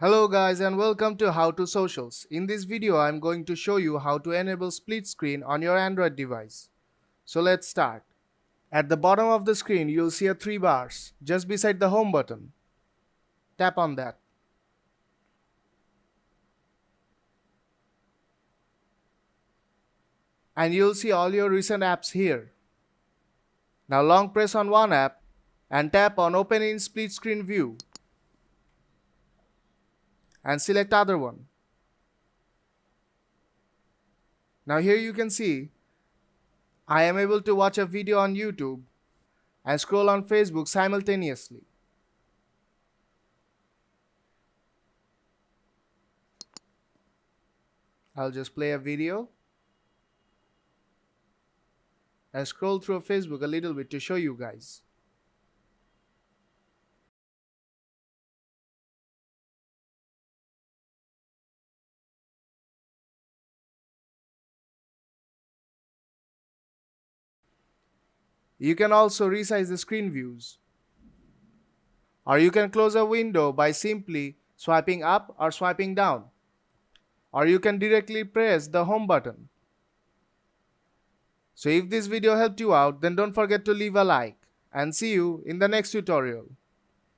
Hello guys and welcome to How to Socials. In this video I'm going to show you how to enable split screen on your Android device. So let's start. At the bottom of the screen you'll see a 3 bars just beside the home button. Tap on that. And you'll see all your recent apps here. Now long press on one app and tap on Open in Split Screen View and select other one. Now here you can see I am able to watch a video on YouTube and scroll on Facebook simultaneously. I'll just play a video and scroll through Facebook a little bit to show you guys. You can also resize the screen views. Or you can close a window by simply swiping up or swiping down. Or you can directly press the home button. So if this video helped you out, then don't forget to leave a like and see you in the next tutorial.